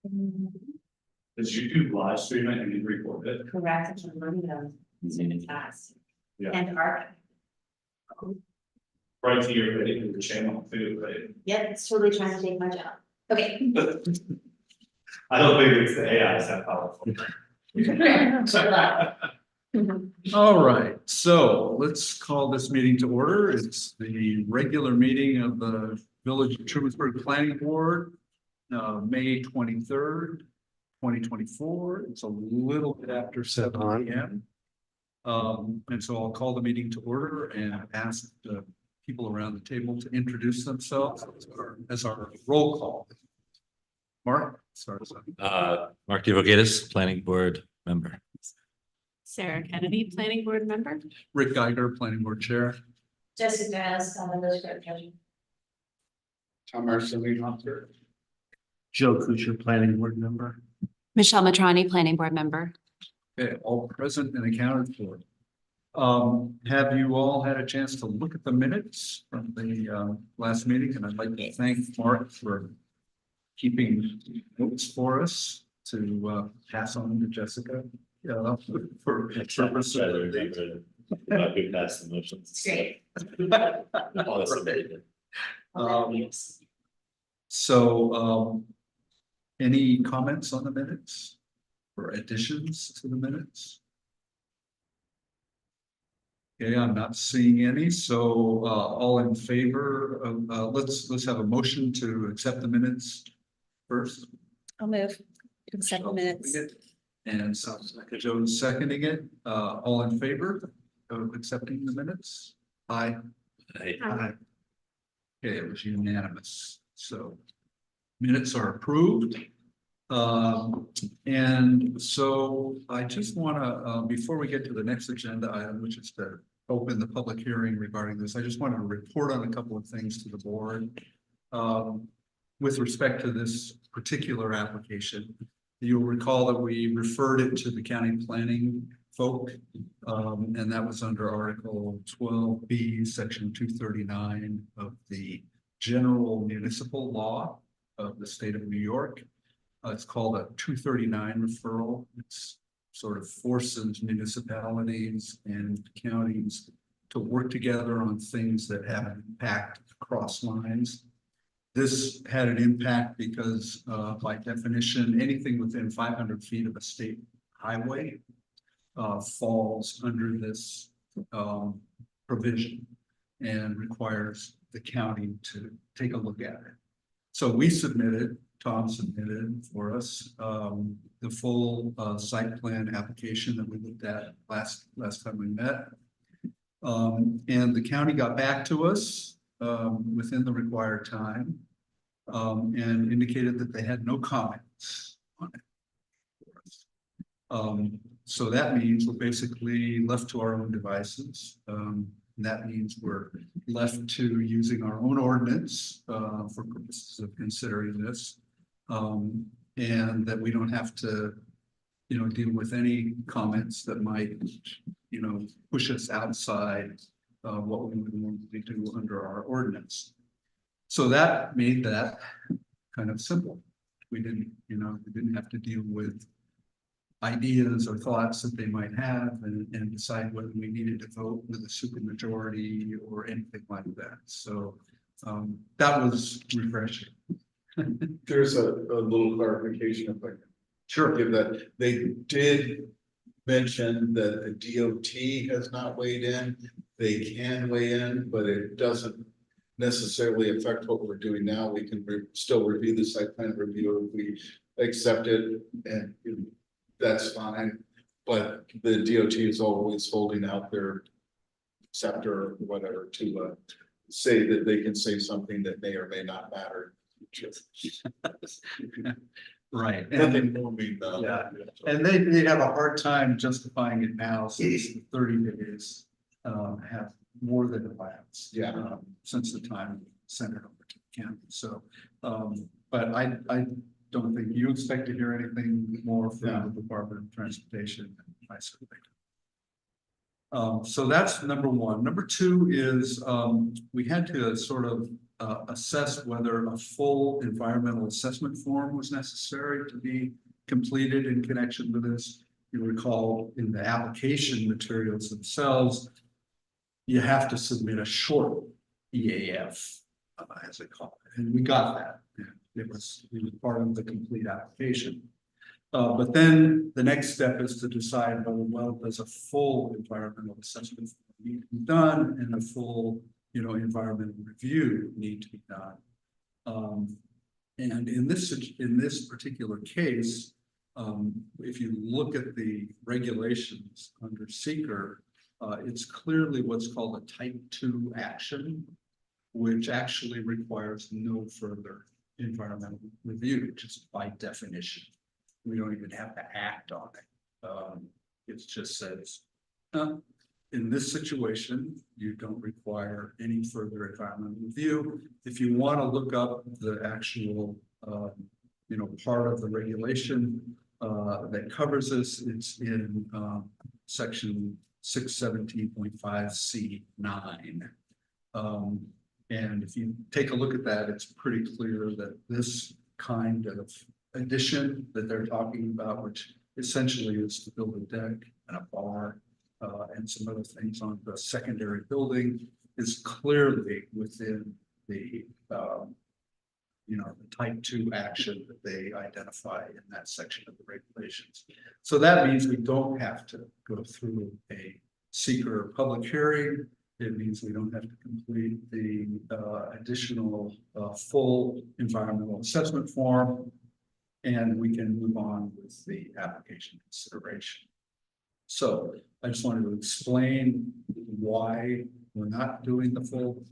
Does YouTube live stream it and then record it? Correct, it's Zoom is fast. Yeah. And arc, Right to your video, the channel too, right? yep, it's totally trying to take my job. Okay. I don't think it's the AI is that powerful. All right, so let's call this meeting to order. It's the regular meeting of the Village of Trumansburg Planning Board, May 23rd, 2024. It's a little bit after 7 p.m. And so I'll call the meeting to order and ask the people around the table to introduce themselves as our roll call. Mark, start us off. Mark DeVogatis, planning board member. Sarah Kennedy, planning board member. Rick Geiger, Planning Board Chair. Jessica Giles, village clerk treasurer. Tom Arcelino. Joe Kuchar, planning board member. Michelle Matrani, planning board member. Okay, all present and accounted for. Have you all had a chance to look at the minutes from the last meeting? And I'd like to thank Mark for keeping notes for us to pass on to Jessica. Yeah, for purposes of the- Who passed the motions? It's great. All this debate. So, any comments on the minutes or additions to the minutes? Okay, I'm not seeing any, so all in favor of, let's have a motion to accept the minutes first. I'll move to accept the minutes. And so Joe's seconding it, all in favor of accepting the minutes? Aye. Aye. Aye. Okay, it was unanimous, so minutes are approved. And so I just want to, before we get to the next agenda item, which is to open the public hearing regarding this, I just wanted to report on a couple of things to the board. With respect to this particular application, you'll recall that we referred it to the county planning folk, and that was under Article 12B, Section 239 of the General Municipal Law of the state of New York. It's called a 239 referral. It's sort of forces municipalities and counties to work together on things that have an impact across lines. This had an impact because by definition, anything within 500 feet of a state highway falls under this provision and requires the county to take a look at it. So we submitted, Tom submitted for us the full site plan application that we looked at last time we met. And the county got back to us within the required time and indicated that they had no comments on it. So that means we're basically left to our own devices. And that means we're left to using our own ordinance for purposes of considering this. And that we don't have to, deal with any comments that might, push us outside what we would normally do under our ordinance. So that made that kind of simple. We didn't have to deal with ideas or thoughts that they might have and decide whether we needed to vote with a supermajority or anything like that. So that was refreshing. There's a little clarification if I can Sure. give that. They did mention that the DOT has not weighed in. They can weigh in, but it doesn't necessarily affect what we're doing now. We can still review the site plan review if we accept it, and that's fine. But the DOT is always holding out their scepter or whatever to say that they can say something that may or may not matter. Right. Nothing will be done. Yeah. And they have a hard time justifying it now since the 30 days have more than elapsed. Yeah. Since the time we sent it over to the county. So, but I don't think you expect to hear anything more from the Department of Transportation. I certainly So that's number one. Number two is, we had to sort of assess whether a full environmental assessment form was necessary to be completed in connection with this. You recall in the application materials themselves, you have to submit a short EAF, as they call it, and we got that. It was part of the complete application. But then the next step is to decide whether, well, does a full environmental assessment need to be done and a full, environmental review need to be done. And in this particular case, if you look at the regulations under seeker, it's clearly what's called a type 2 action, which actually requires no further environmental review, just by definition. We don't even have to act on it. It just says, in this situation, you don't require any further environmental review. If you want to look up the actual, part of the regulation that covers this, it's in section 617.5C9. And if you take a look at that, it's pretty clear that this kind of addition that they're talking about, which essentially is to build a deck and a bar and some other things on the secondary building, is clearly within the the type 2 action that they identify in that section of the regulations. So that means we don't have to go through a seeker public hearing. It means we don't have to complete the additional full environmental assessment form, and we can move on with the application consideration. So I just wanted to explain why we're not doing the full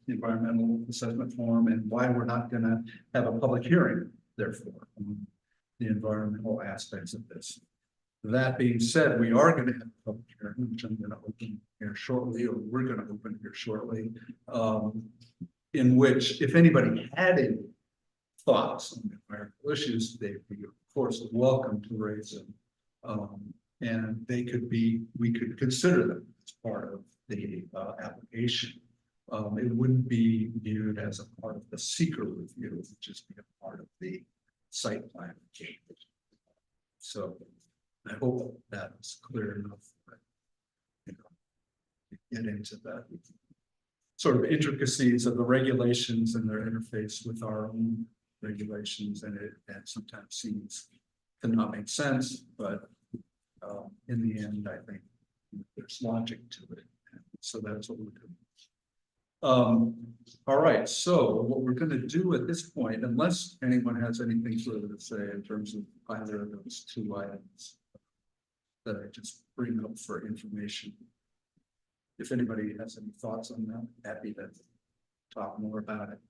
environmental assessment form and why we're not going to have a public hearing, therefore, on the environmental aspects of this. That being said, we are going to have a public hearing, which I'm going to open here shortly, or we're going to open here shortly, in which, if anybody had any thoughts on the environmental issues, they'd be, of course, welcome to raise them. And we could consider them as part of the application. It wouldn't be viewed as a part of the seeker review, it would just be a part of the site plan change. So I hope that's clear enough. To get into the sort of intricacies of the regulations and their interface with our own regulations, and it sometimes seems to not make sense, but in the end, I think there's logic to it. And so that's what we're doing. All right, so what we're going to do at this point, unless anyone has anything further to say in terms of either of those two items that I just bring up for information. If anybody has any thoughts on that, happy to talk more about it.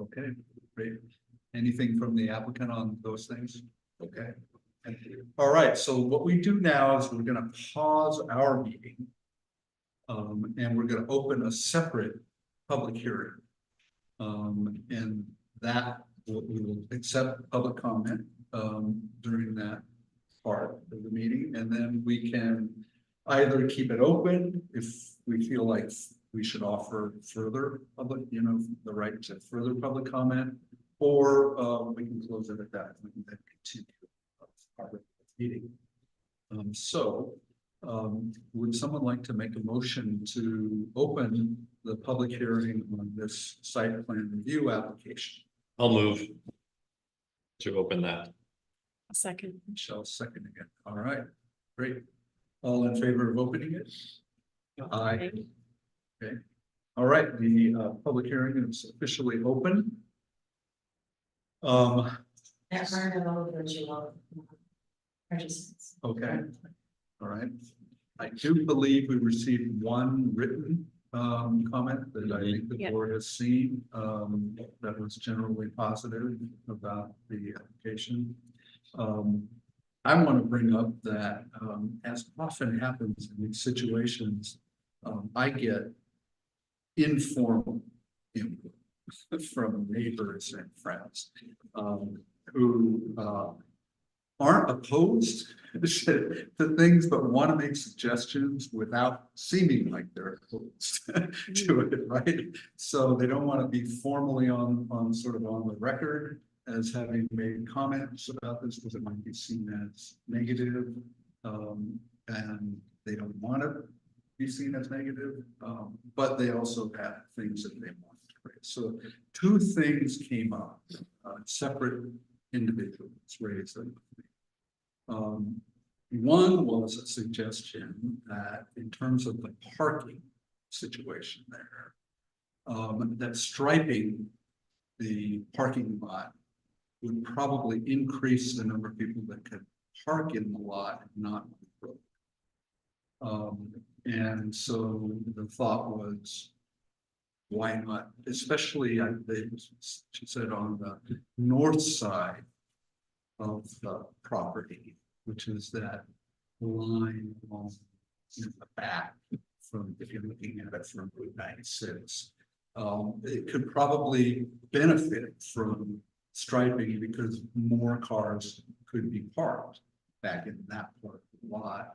Okay, great. Anything from the applicant on those things? Okay. Thank you. All right, so what we do now is we're going to pause our meeting. And we're going to open a separate public hearing. And that we will accept public comment during that part of the meeting, and then we can either keep it open if we feel like we should offer further public, the right to further public comment, or we can close it at that and then continue our meeting. Would someone like to make a motion to open the public hearing on this site plan review application? I'll move to open that. A second. Michelle, second again. All right, great. All in favor of opening it? Aye. Okay. All right, the public hearing is officially open. There are no virtual participants. Okay. All right. I do believe we received one written comment that I think the Yep. board has seen that was generally positive about the application. I want to bring up that as often happens in these situations, I get informal input from neighbors and friends who aren't opposed to things, but want to make suggestions without seeming like they're opposed to it, right? So they don't want to be formally on sort of on the record as having made comments about this, because it might be seen as negative. And they don't want to be seen as negative, but they also have things that they want to raise. So two things came up, separate individuals raised them. One was a suggestion that in terms of the parking situation there, that striping the parking lot would probably increase the number of people that could park in the lot and not on the road. And so the thought was, why not, especially she said on the north side of the property, which is that line along in the back from, if you're looking at it from Route 96. It could probably benefit from striping because more cars could be parked back in that part of the lot.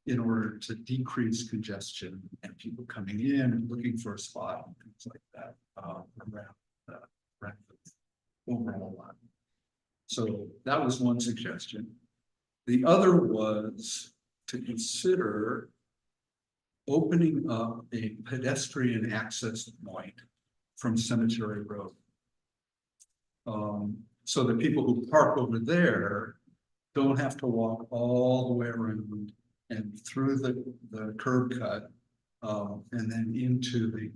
In order to decrease congestion and people coming in and looking for a spot and things like that, around the overall lot. So that was one suggestion. The other was to consider opening up a pedestrian access point from Cemetery Road. So that people who park over there don't have to walk all the way around and through the curb cut, and then into the,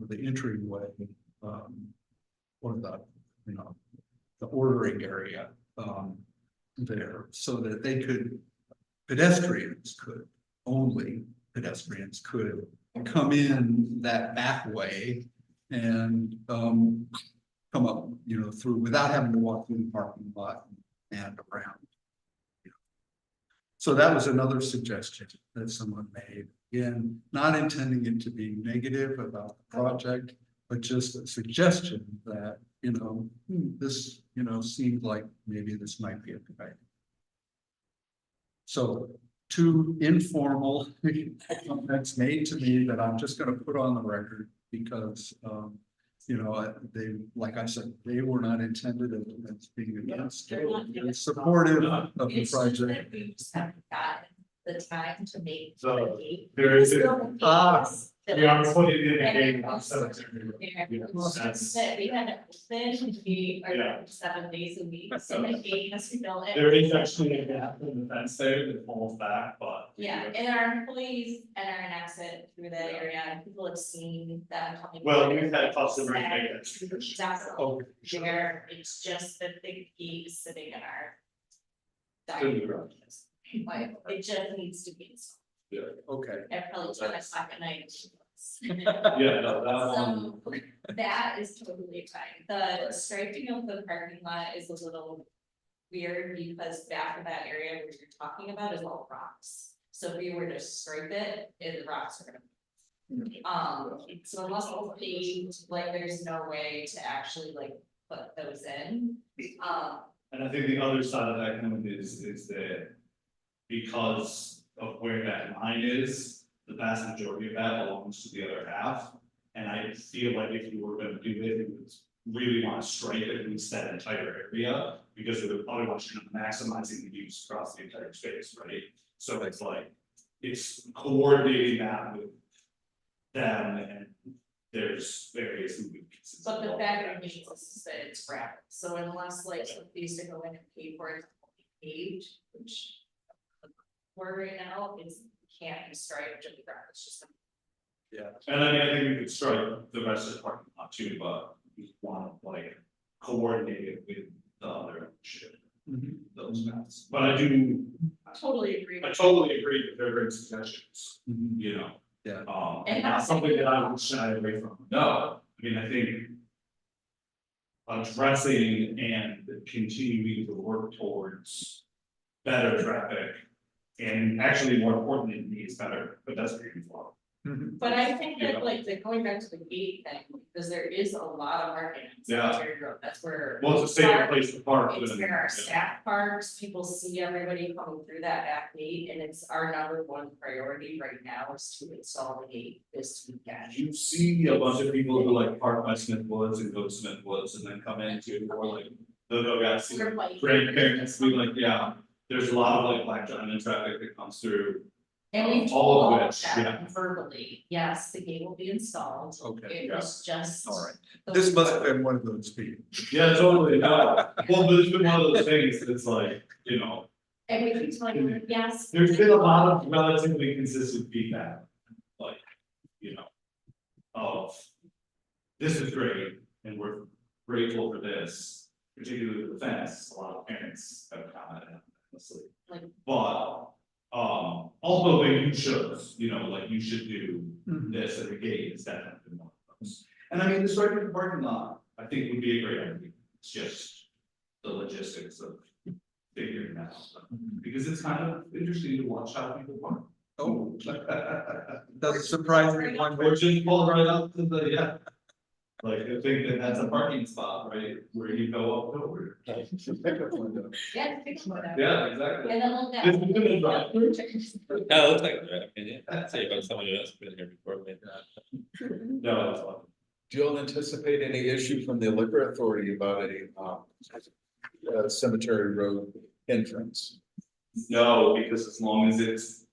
the entryway, or the, the ordering area, there, so that they could, pedestrians could come in that back way and, come up, through without having to walk through the parking lot and around. So that was another suggestion that someone made. Again, not intending it to be negative about the project, but just a suggestion that, this, seemed like maybe this might be a good idea. So two informal comments made to me that I'm just going to put on the record because, they, like I said, they were not intended as being against, supportive of the project. We just haven't gotten the time to make. So, the gate. there is We a- still need Ah, this. We are putting in a And game then on also, Cemetery. yeah, Yeah, that's- that we had it open, we Yeah. are 7 days a week, so the gate has to fill it. There is actually a gap in the fence there that falls back, but. Yeah, and our employees enter and exit through that area, and people have seen them coming. Well, we've had customers make that That's suggestion. Oh, there, it's just that the gate is sitting in our. Couldn't be right. Like, it just needs to be installed, Okay. at probably 10 o'clock at night. Yeah, no, that one, So that is totally fine. The striping of the parking lot is a little weird because back of that area which you're talking about is all rocks. So if we were to stripe it, the rocks are gonna. So unless it's paved, like there's no way to actually like put those in. and I think the other side of that coin is that because of where that line is, the vast majority of that belongs to the other half. And I feel like if you were gonna do it, you would really want to stripe at least that entire area, because it would otherwise you're not maximizing the use across the entire space, right? So it's like, it's coordinating that with them, and there's various moving pieces. But the fact of it is that it's gravel, so unless like they used to go in and pay for it, paved, which. We're right now, it's can't be striped to the ground, it's just. And I mean, I think we could strike the rest of the parking lot too, but we want to like coordinate it with the other shit, those guys. But I Totally agree. totally agree that they're great suggestions, Mhm. Yeah. Yeah. And not something that I would shy away from. No, I mean, I think. Addressing and continuing to work towards better traffic. And actually, more importantly, to me, is better pedestrian flow. But I think that like the going back to the gate thing, because there is a lot of parking on Yeah. Cemetery Road, that's where. Well, it's a safer place to park. It's than- where our yeah. staff parks, people see everybody coming through that back gate, and it's our number one priority right now is to install the gate this weekend. You see a bunch of people who like park by Smith Woods and go to Smith Woods and then come into, or like, they'll go out, see Sort of like- grandparents, be like, yeah. There's a lot of like Black Diamond traffic that comes through. And we've All told of all of which, that verbally, yes, the gate will be installed. Okay, It was just. all right. the- This must have been one of those meetings. Yeah, totally, no, well, but it's been one of those things that's like, you know, And we keep telling them, yes. there's been a lot of relatively consistent feedback. Like, you know. Of. This is great, and we're grateful for this, particularly with the fence, a lot of parents have commented, honestly. Like- But, also that you should, you know, like you should do Mhm. this at the gate, is definitely one of those. And I mean, the striping the parking lot, I think would be a great idea, it's just the logistics of figuring that out. Because it's kind of interesting to watch how people park. Oh, doesn't surprise me one Or bit. just pull right up to the, yeah. Like, I think that that's a parking spot, right, where you go up over. Yeah, fix whatever. Yeah, exactly. And then look This is gonna drive through. Yeah, it looks like, I mean, yeah, see about someone who has been here before, maybe. No, it's fine. Do you anticipate any issue from the liquor authority about a cemetery road entrance? No, because as long as it's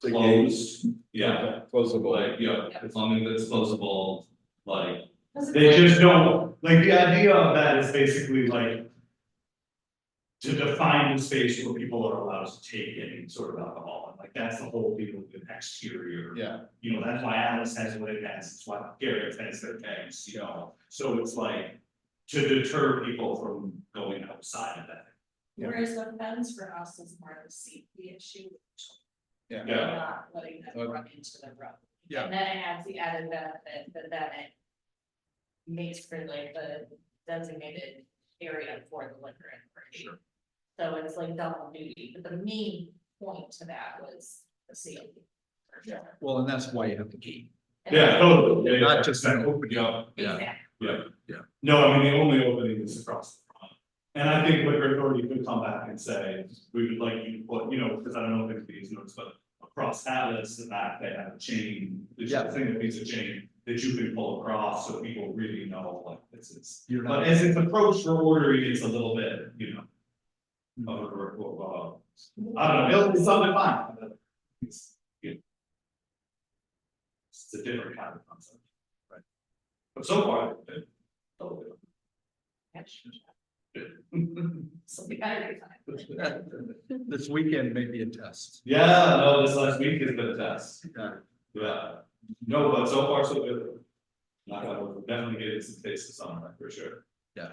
The gate. closed, yeah, Closable. like, yeah, as long as it's closable, like. Because it's They like- just don't, like, the idea of that is basically like. To define the space where people are allowed to take any sort of alcohol, and like, that's the whole deal with the exterior. Yeah, You know, that's why Alice has what it has, it's why Garrett has their tanks, you know, so it's like. To deter people from going outside of that. Whereas the fence for us is more of a safety issue. yeah. Yeah. Not letting them run into the road. Yeah. And then it adds the added benefit that then it. Makes for like the designated area for the liquor and party. So it's like double duty, but the main point to that was the safety. For sure. Well, and that's why you have the gate. And Yeah, then- totally, yeah, Not yeah, just an exactly. opening. Yeah. Yeah. Exactly. Yeah. No, I mean, the only opening is across the front. And I think liquor authority could come back and say, we would like you to put, you know, because I don't know if it's these notes, but across Atlas, the back, they have a chain. There's Yeah. a thing that means a chain that you can pull across, so people really know like this is. You're But not, as it's approached for ordering, it's a little bit, you know. I don't know, it's something fine. But it's, you know, it's a different kind of concept. Right. But so far, it's totally. So we better be fine. this weekend may be a test. Yeah, no, this last week has been a test. Yeah. Yeah, no, but so far so good. Not gonna, we're definitely getting some taste of summer, for sure. You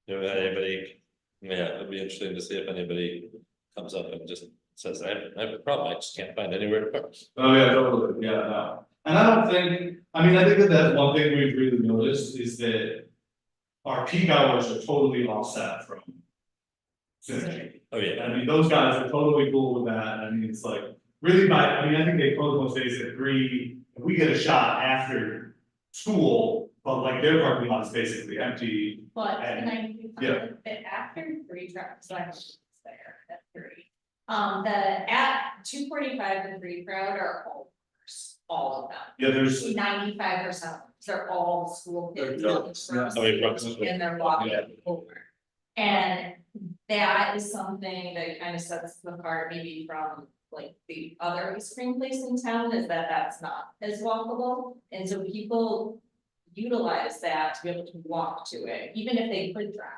know, anybody, yeah, it'd be interesting to see if anybody comes up and just says, I have a problem, I just can't find anywhere to park. Oh, yeah, totally, yeah, no. And I don't think, I mean, I think that that's one thing we've really noticed is that. Our peak hours are totally offset from. Synergy. Oh, yeah, I mean, those guys are totally cool with that, I mean, it's like, really I think they close most days at 3, if we get a shot after school, but like their parking lot is basically empty. But And- can I, yeah. but after 3 trucks, so I was there at 3. The at 245 and 3 crowd are all of them. Yeah, there's, 95%, they're all school kids. They're looking adults, for yeah. us, Oh, yeah, trucks. And they're walking Yeah. over. And that is something that kind of sets them apart maybe from like the other ice cream place in town, is that that's not as walkable. And so people utilize that to be able to walk to it, even if they could drive.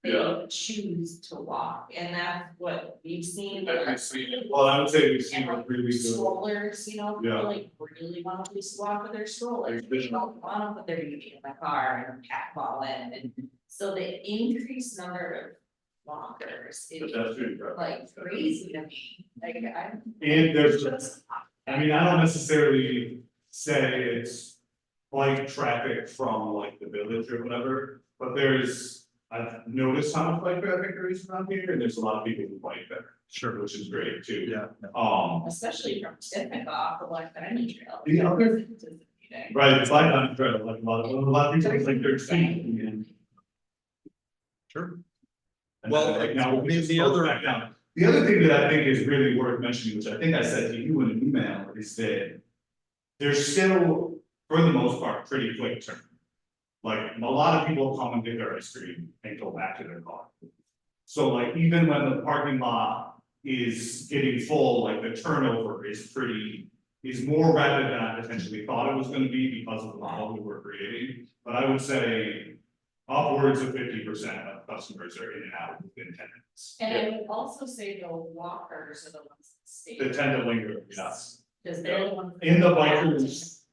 They Yeah. choose to walk, and that's what we've seen. well, I would say we've seen And a like really good. strollers, you know, Yeah. people like really want to just walk with their strollers, they Vision. don't wanna put their baby in the car and pack all in, and so the increased number of walkers is Pedestrian traffic. like crazy to me, like I'm. And there's, just- I mean, I don't necessarily say it's like traffic from like the village or whatever, but there's I've noticed how much bike traffic there is around here, and there's a lot of people who bike there. Sure. Which is great too. Yeah. Especially from Tiffany, the Black Diamond Trail. The other- Right, it's like on trail, like a lot of people think they're exciting and. Sure. And Well, then, like, now we the just close other- back down. The other thing that I think is really worth mentioning, which I think I said to you in an email, is that. There's still, for the most part, pretty quick turn. Like, a lot of people come and get their ice cream and go back to their car. So like, even when the parking lot is getting full, like the turnover is more rapid than I potentially thought it was gonna be because of the model we were creating. But I would say upwards of 50% of customers are in and out within 10 minutes. And I would also say the walkers are the ones that stay. They tend to linger, yes. Cause they're the ones. that In the go out bikers,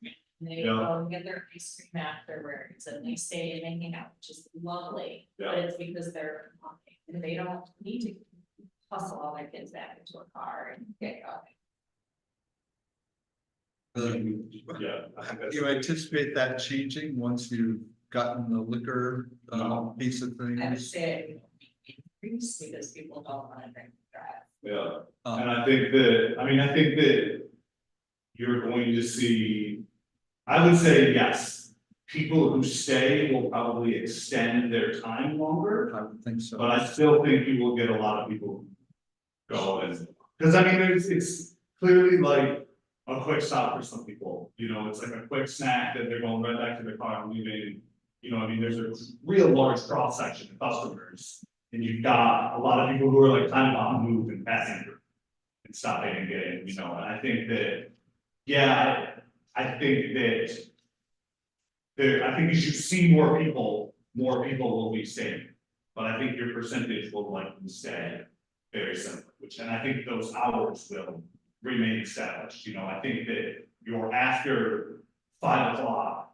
and They yeah. go and get their ice cream afterwards and they stay and hang out, which is lovely, but Yeah. it's because they're walking and they don't need to. Hustle all their kids back into a car and get going. Yeah. I think that's- You anticipate that changing once you've gotten the liquor piece of I would things? say it would be increased because people don't wanna drink and drive. Yeah. Um, And I think that you're going to see, I would say, yes, people who stay will probably extend their time longer, I would think so. but I still think you will get a lot of people who go and, because I mean, it's clearly like a quick stop for some people, you know, it's like a quick snack that they're going right back to their car and leaving. You know, I mean, there's a real large cross section of customers, and you've got a lot of people who are like kind of on the move and passing through. And stopping and getting, you know, and I think that, yeah, I think that. I think as you see more people will be staying, but I think your percentage will likely stay very similar, and I think those hours will remain established, you know, I think that your after 5 o'clock.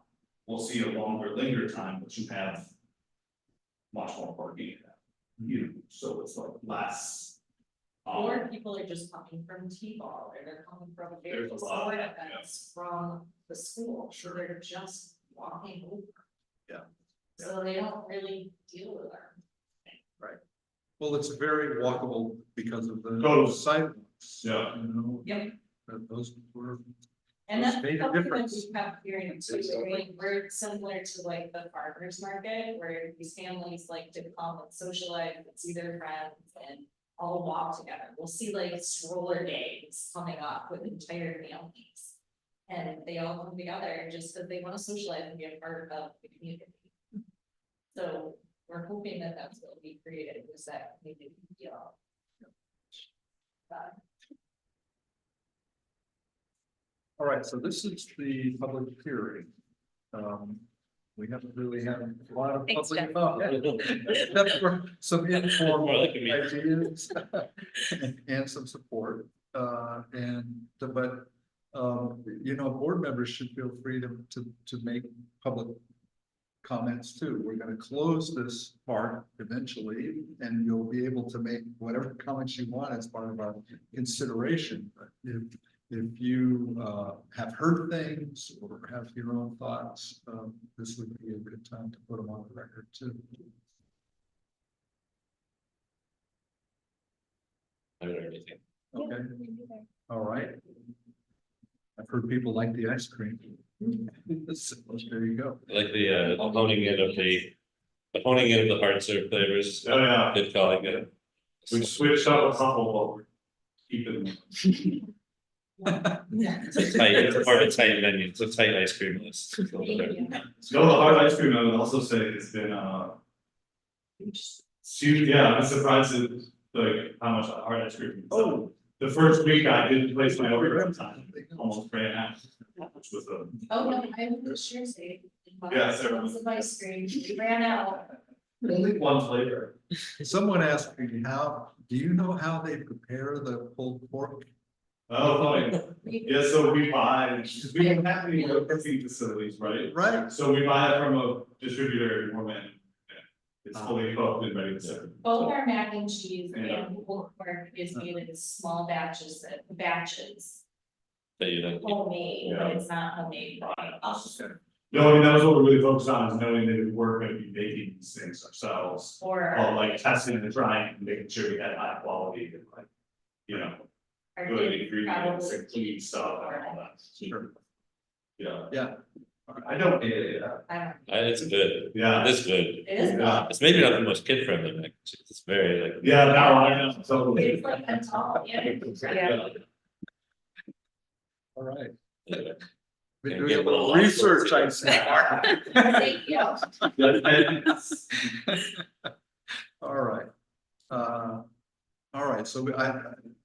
We'll see a longer linger time, but you have much more parking, you know, so it's like less. Or people are just coming from T-ball, or they're coming from There's various a lot, sport yeah. events from the school, so they're just walking over. Yeah. So they don't really deal with our. Well, it's very walkable because of the Totally. sidewalks. Yeah. You know, Yep. those were, And Those that's made a something that difference. we have here in too, like, we're similar to like the farmers market, where these families like to come and socialize and see their friends and. All walk together, we'll see like stroller days coming up with entire families. And they all come together just because they wanna socialize and be a part of the community. So we're hoping that that's what we created, was that community feel. all right, so this is the public hearing. We haven't really had a lot of Thanks, public Jeff. comment, except for some informal Well, that could be- ideas and some support. You know, board members should feel free to make public comments too. We're gonna close this part eventually, and you'll be able to make whatever comments you want as part of our consideration. But if you have heard things or have your own thoughts, this would be a good time to put them on the record too. I haven't heard anything. Okay, all right. I've heard people like the ice cream. So, there you go. I like the honing in of the hard serve flavors. Oh, yeah. Good calling it. We switched up a couple, but we're keeping. It's tight, it's part of a tight menu, it's a tight ice cream list. No, the hard ice cream, I would also say it's been, huge, yeah, I'm surprised at, like, how much hard ice cream. Oh. The first week I didn't place my order on time, almost ran out, which was a. Oh, no, I was sure say. Yeah, Sarah. Lots of ice cream, we ran out. Only one flavor. Someone asked me do you know how they prepare the pulled pork? Oh, funny. Yeah, so we buy, because we don't have any cooking facilities, right? Right. So we buy it from a distributor in Mormon. It's fully cooked and ready to serve. Both our mac and cheese Yeah. and pulled pork is made in small batches, That you don't. homemade, Yeah. but it's not homemade. by us. Okay. No, I mean, that was what we're really focused on, is knowing that we're gonna be making these things ourselves. Or While like testing and trying, and making sure we had high quality and like, you know, are good you ingredients probably and clean stuff and all that. Sure. Yeah, Yeah. I don't, yeah, I don't, It's good, yeah, it's good. it is. Yeah. It's maybe not the most kid friendly, like, it's very like. yeah, now I know, so. It's like a tall, yeah. Yeah. All right. Anyway. Been Yeah, doing get a a little little research, I see. Thank you. All right. All right, so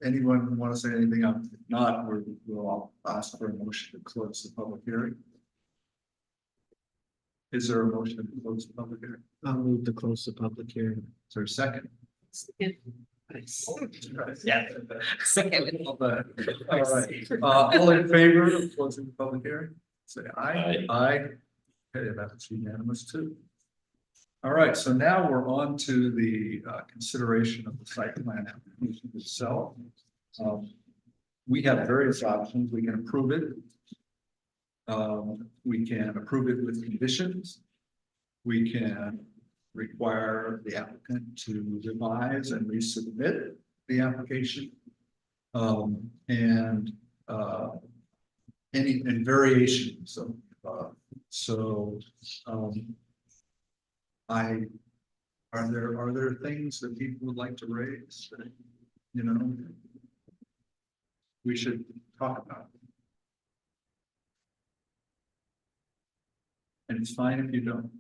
anyone want to say anything? If not, we'll all ask for a motion to close the public hearing. Is there a motion to close the public hearing? I'll move to close the public hearing. Is there a second? Yeah. All right, all in favor of closing the public hearing? Say aye. Aye. Okay, that's unanimous too. All right, so now we're on to the consideration of the site plan application itself. We have various options. We can approve it. We can approve it with conditions. We can require the applicant to revise and resubmit the application. And any variations of, are there things that people would like to raise that, you know, we should talk about? And it's fine if you don't.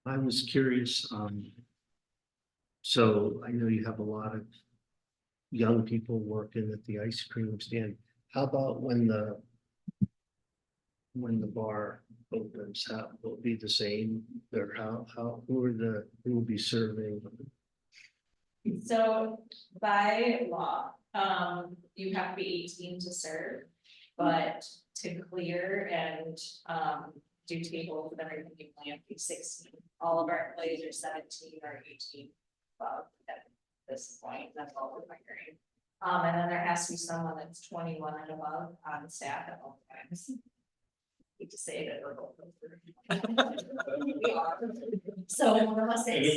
I was curious, so I know you have a lot of young people working at the ice cream stand. How about when the bar opens, how will it be the same? Or who will be serving? So by law, you have to be 18 to serve, but to clear and, do tables and everything, you only have to be 16. All of our employees are 17 or 18 above at this point, that's all we're hiring. And then there has to be someone that's 21 and above on staff at all times. Hate to say that we're both. We are. So one of us is.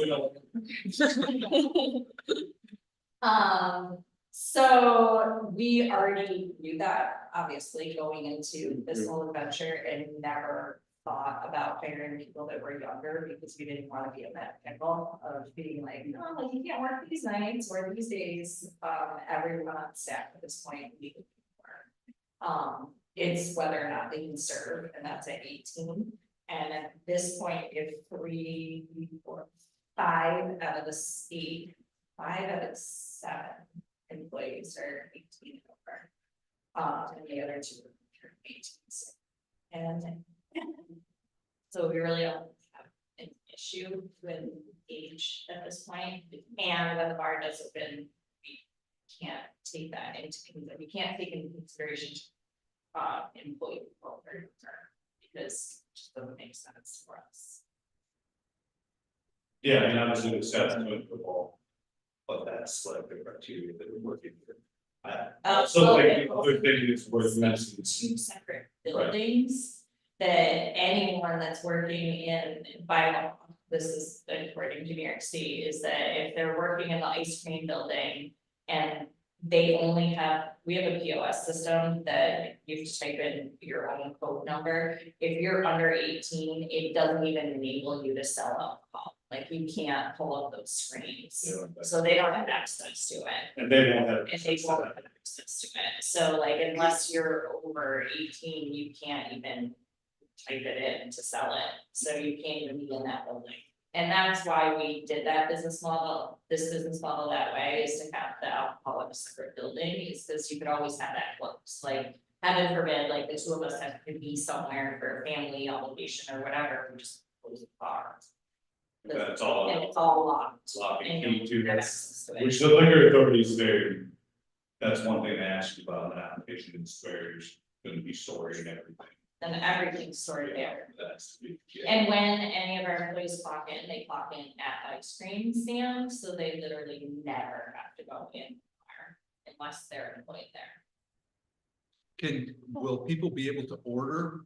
So we already knew that, obviously, going into this whole adventure and never thought about hiring people that were younger because we didn't want to be in that pickle of being like, no, like you can't work these nights or these days. Everyone on staff at this point, we can work. It's whether or not they can serve, and that's at 18. And at this point, if 3, 4, 5 out of the 8, 5 out of 7 employees are 18 and over. And the other 2 are 18. And so we really don't have an issue with age at this point. And when the bar does open, we can't take that into we can't take into consideration employee welfare because it just doesn't make sense for us. Yeah, I mean, obviously the steps to football, but that's like the criteria that we're working with. So like, other thing is worth mentioning. 2 separate buildings that anyone that's working in by law, this is according to New York State, is that if they're working in the ice cream building and they only have, we have a POS system that you just type in your own code number. If you're under 18, it doesn't even enable you to sell alcohol. Like you can't pull up those screens, so they don't have access to it. And they won't have. And they won't have access to it, so like unless you're over 18, you can't even type it in to sell it, so you can't even be in that building. And that's why we did that business model, this business model that way, is to have the alcohol in a separate building, is because you could always have that close, like heaven forbid, like the 2 of us have to be somewhere for a family obligation or whatever, we just close the bar. That's all. And it's all locked. Lock and and key you to don't have this, access to it. which the liquor authority is very. That's one thing they asked you about in the application, is where you're gonna be storing everything. then everything's stored there. That's, yeah. And when any of our employees clock in, they clock in at ice cream stand, so they literally never have to go in there unless they're employed there. Will people be able to order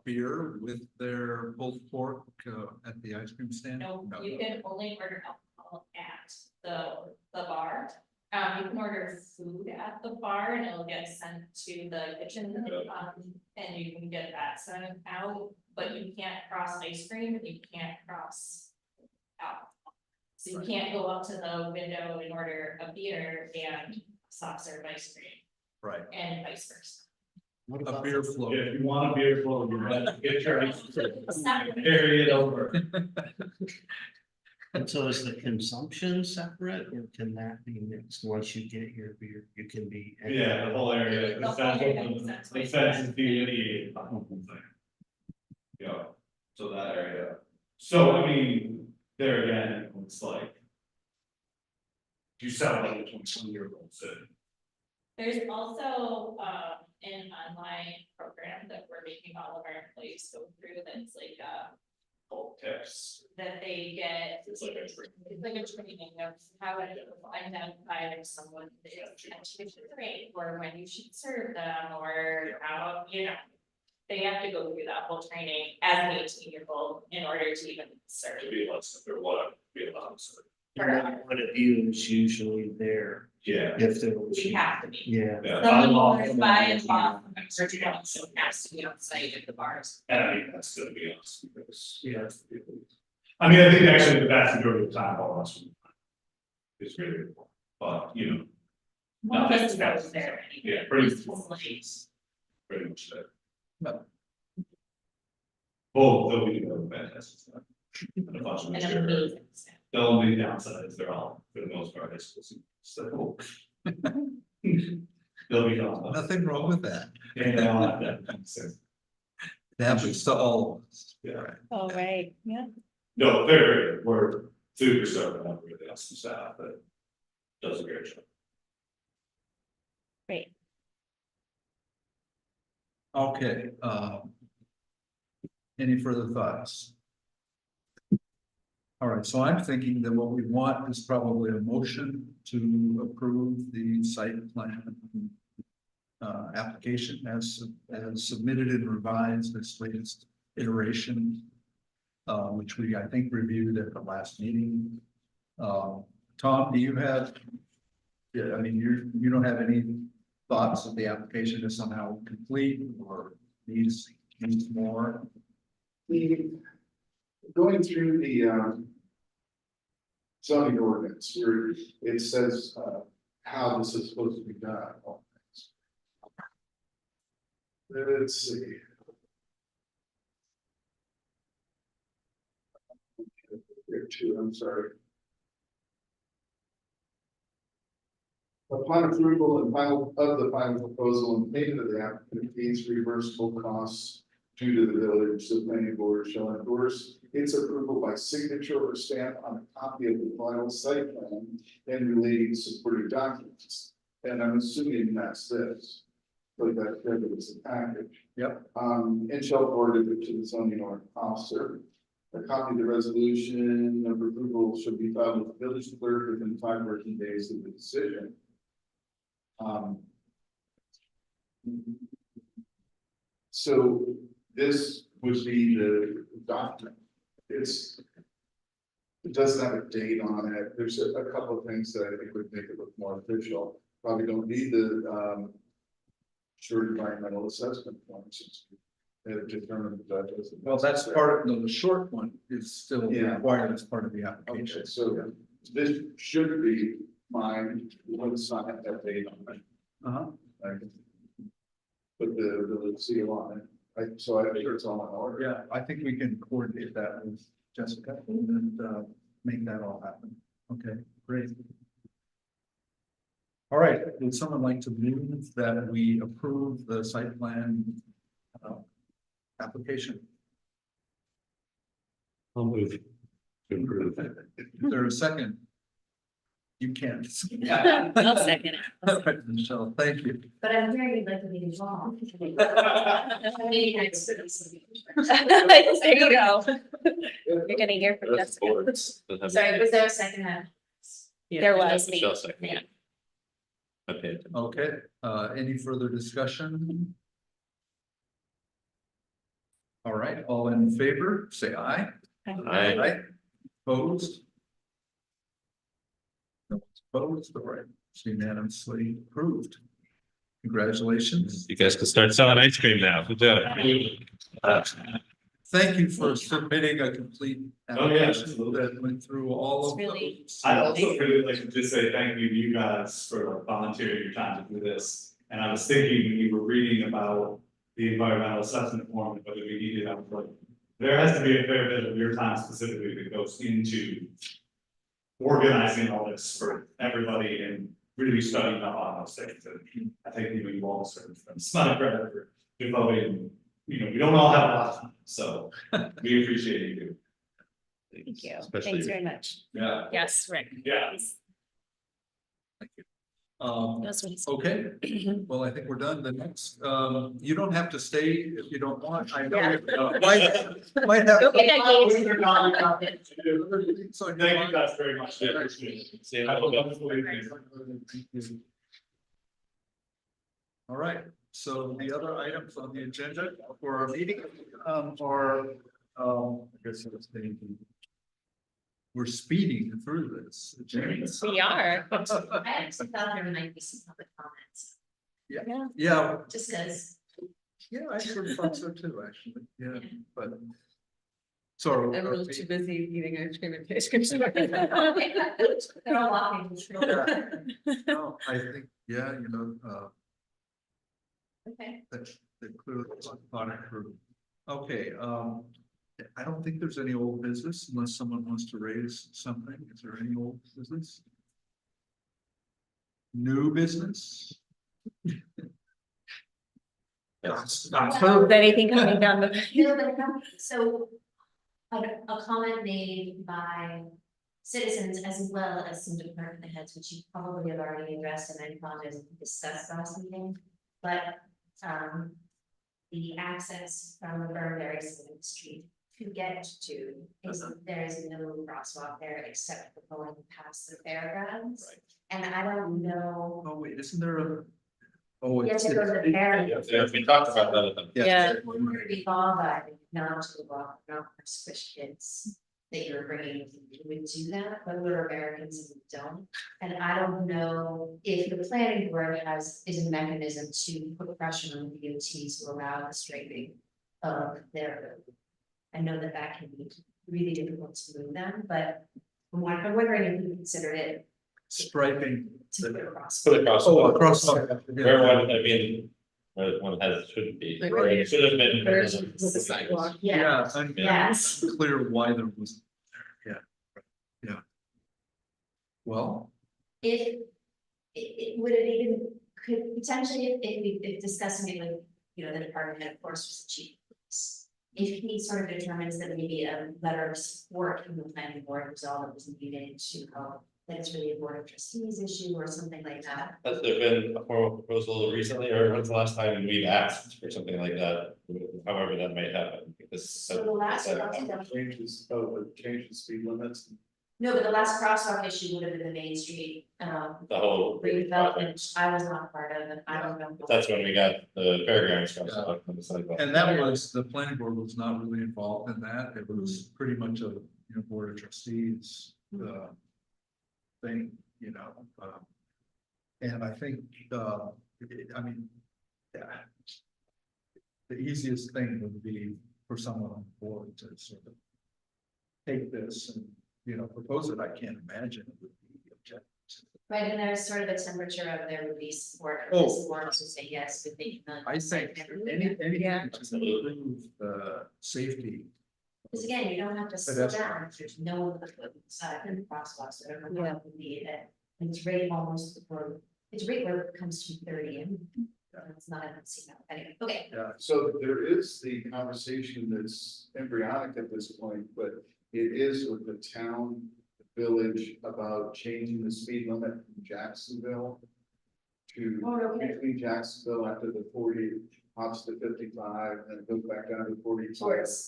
beer with their pulled pork at the ice cream stand? No, you can only order alcohol at the bar. You can order food at the bar and it'll get sent to the kitchen, and you can get that sent out, but you can't cross ice cream and you can't cross alcohol. So you can't go up to the window and order a beer and soft serve ice cream Right, and vice versa. What a about beer float. If you want a beer float, you better get your ice cream, carry it over. And so is the consumption separate or can that be mixed? Once you get your beer, you can be. Yeah, the whole area, The the whole fence, area the makes fence sense. is delineated. Yeah, so that area, so I mean, there again, it's like. You sound like a 20-year-old, so. There's also an online program that we're making all of our employees go through that's like Old tips, that they get. it's like a drink. It's like a training of how to identify if someone is actually trained, or when you should serve them, or how, you know. They have to go through that whole training as an 18-year-old in order to even serve. To be less, or what, be allowed, so, One of you is usually there yeah. if there was. We have to be. Yeah. Yeah, Someone I'm who's off. by law, so has to be on site at the bars. And I mean, that's gonna be us, because. I mean, I think actually the vast majority of the time, all of us. Is really important, but, you know, One of us Nothing goes there. yeah, pretty, It's late. pretty much that. No. Oh, they'll be doing fantastic stuff. And a bunch of And material. amazing. The only downside is they're all, for the most part, high school students, so. They'll be gone. Nothing wrong with that. And they all have that, so, It happens to all of us. yeah. Oh, right, yeah. No, they're great, we're super stoked to have really awesome staff that does a great job. Great. Okay, any further thoughts? All right, so I'm thinking that what we want is probably a motion to approve the site plan. Application as submitted and revised, this latest iteration. Which we, I think, reviewed at the last meeting. Tom, do you have? Yeah, I mean, you don't have any thoughts that the application is somehow complete or needs more? Going through the zoning ordinance, where it says how this is supposed to be done. Let's see. Here too, I'm sorry. Upon approval and final of the final proposal and payment of the applicant fees reimbursable costs due to the village, the planning board shall endorse its approval by signature or stamp on a copy of the final site plan and relating supporting documents. And I'm assuming that's this, but that is a package. Yep. And shall forward it to the zoning officer. A copy of the resolution of approval should be filed with the village clerk within 5 working days of the decision. So this would be the document. It doesn't have a date on it. There's a couple of things that I think would make it look more official. Probably don't need the short environmental assessment forms. They've determined that doesn't. Well, that's part of, no, the short one is still Yeah. required as part of the application. Okay, so this should be mine, one sign that date on it. Uh-huh. I can put the seal on it. So I think it's all in order. Yeah, I think we can coordinate that with Jessica and make that all happen. Okay, great. All right, would someone like to move that we approve the site plan application? I'll move. Is there a second? You can't. I'll second it. Michelle, thank you. But I'm hearing you'd like to be involved. Maybe next to this. There you go. You're gonna hear from That's Jessica. boards. Doesn't have- Sorry, was there a second? There was me. Michelle seconded. Okay. Okay, any further discussion? All right, all in favor, say aye. Aye. Opposed? No one's opposed, all right, it's unanimously approved. Congratulations. You guys can start selling ice cream now. Good job. Thank you for submitting a complete Oh, yeah, application absolutely. that went through all of It's really- those. I'd also really like to just say thank you to you guys for like volunteering your time to do this. And I was thinking when you were reading about the environmental assessment form, and whether we needed, I was like, there has to be a fair bit of your time specifically that goes into organizing all this for everybody and really studying up on those things. And I think you all serve some credit for devoting, we don't all have a lot of time, so we appreciate you. Thank you. Especially Thanks you. very much. Yeah. Yes, Rick. Yeah. That's what he said. Okay, well, I think we're done. The next, you don't have to stay if you don't want. I know. Yeah. Might have. Okay, I gave- So you Thank you want- guys very much. I Yeah. appreciate it. See you in a Have a little bit. wonderful evening. Thank you. All right, so the other items on the agenda for our meeting, are, I guess it's we're speeding through this. We are. I actually thought there might be some public comments, Yeah, just as. yeah, I sort of thought so too, actually, yeah, but. So. I'm a little too busy eating ice cream and ice cream. They're all walking. No, I think, yeah, Okay. that clearly thought it through. Okay, I don't think there's any old business unless someone wants to raise something. Is there any old business? New business? Is anything coming down the? No, but so a comment made by citizens as well as some department heads, which you probably have already addressed and I apologize if we discussed last meeting. But the access from the Burnberry Street to get to is there is no crosswalk there except for going past the fairgrounds. Right. And I don't know. Oh, wait, isn't there a? Oh, You have it's. to go to the it- fairgrounds. Yeah, we talked about that at the. Yeah. If we were to be qualified, not to walk, not for Squish Kids that you're bringing, you would do that, but we're Americans and we don't. And I don't know if the planning board is a mechanism to put pressure on the DOT to allow the straightening of their road. I know that can be really difficult to move them, but I'm wondering if you considered it Striping. to put across. Put across. Oh, across. Where one, I mean, where one has, shouldn't be, Like, or it should have been. There's with the sidewalk. Yeah, Yeah, and yes. it's clear why there was, yeah, yeah. Well, It would have even, could potentially, if discussing it with, the department, head, of course, was the chief. of police. If he sort of determines that maybe a letter of support from the planning board was all that was needed to help, that it's really a board of trustees issue or something like that. Has there been a formal proposal recently, or when's the last time we've asked for something like that, however that might happen, because. So the last Changes, change the speed limits. No, but the last crosswalk issue would have been the Main Street, The whole. redevelopment, which I was not part of, and I don't know. That's when we got the fairgrounds from, so on the sidewalk. and that was, the planning board was not really involved in that. It was pretty much a, board of trustees, thing, and I think, I mean, yeah. The easiest thing would be for someone on the board to sort of take this and, propose it. I can't imagine it would be objective. Right, and there's sort of a temperature of there would be support, Oh. of this board to say yes, but they. I think anything to improve the safety. Because again, you don't have to slow Pedestrian. down, if there's no one with the side and crosswalks, whatever that would be, and it's right almost, it's right where it comes to 30 and. It's not, I don't see that, anyway, okay. Yeah, So there is the conversation that's embryonic at this point, but it is with the town village about changing the speed limit from Jacksonville to between Jacksonville after the 40 hops to 55 and goes back down to 45.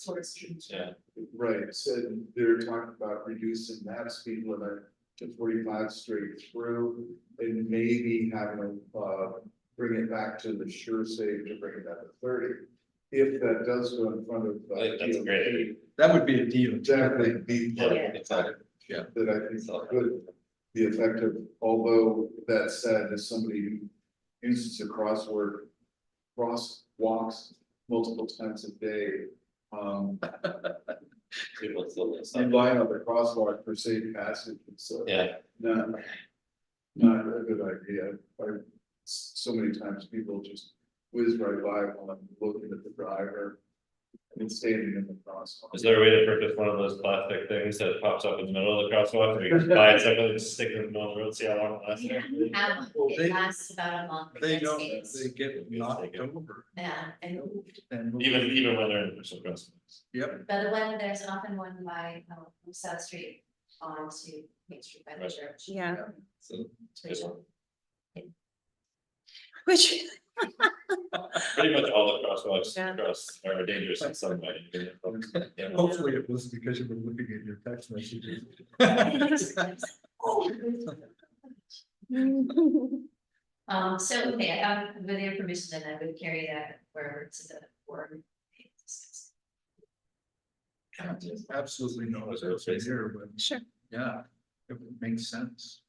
Towards. Yeah. Right, so they're talking about reducing that speed limit to 45 straight through and maybe having a, bring it back to the sure safe to bring it down to 30. If that does go in front of. I think that's a great idea. That would be a deal. Exactly, be part of Yeah, the exactly. Yeah. that I think could be effective, although that said, as somebody who uses a crosswalks multiple times a day. People still do And line up the crosswalk for safe passage, so. Yeah, Not a good idea, so many times people just whiz right by while I'm looking at the driver. And standing in the crosswalk. is there a way to purchase one of those plastic things that pops up in the middle of the crosswalk, or you can buy it separately and stick it in the middle of the road, see how long it lasts? Well, It they- lasts about a month. They in don't, States. they get knocked over Yeah, and moved. and. Even when they're in the crosswalks. Yep, But the one, there's often one by, South Street on to Main Street by the Right. church. Yeah, So, good one. which, Pretty much all the crosswalks Yeah. across are dangerous in some way. Yeah. hopefully it was because you were looking at your text messages. So, okay, with your permission, then I would carry that wherever to the board. Absolutely no, it's here, but. Sure. Yeah, it would make sense.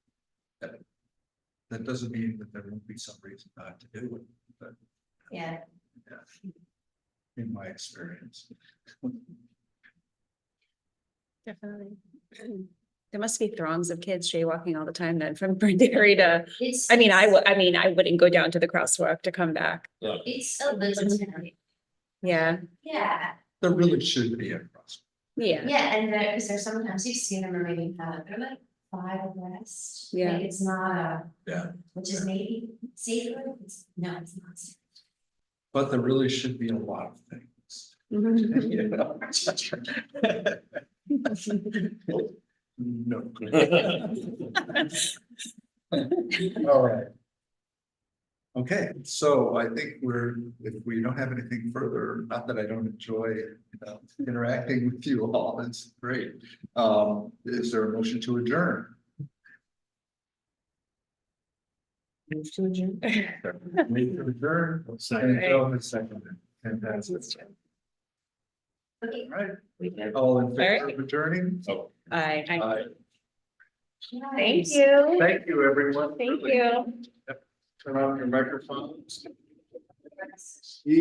That doesn't mean that there won't be some reason not to do it, but. Yeah. Yeah. In my experience. definitely. There must be throngs of kids jaywalking all the time then from Brandary to, It's. I mean, I wouldn't go down to the crosswalk to come back. No, It's a little, Yeah, yeah, There really should be a crosswalk. yeah, yeah, and because there's sometimes you see them or maybe they're like 5 abreast. Yeah. Like, it's not a. Yeah. Which is maybe safer, no, it's not safe. But there really should be a lot of things. Mhm. You know? No. All right. Okay, so I think if we don't have anything further, not that I don't enjoy, interacting with you all, it's great. Is there a motion to adjourn? Move to adjourn. Move to adjourn. Second. And Joe has seconded. Fantastic. Okay. All right, We did. all in favor right. of adjourning? Oh. Aye. Aye. Thank you. Thank you, everyone. Thank Really. you. Turn on your microphones.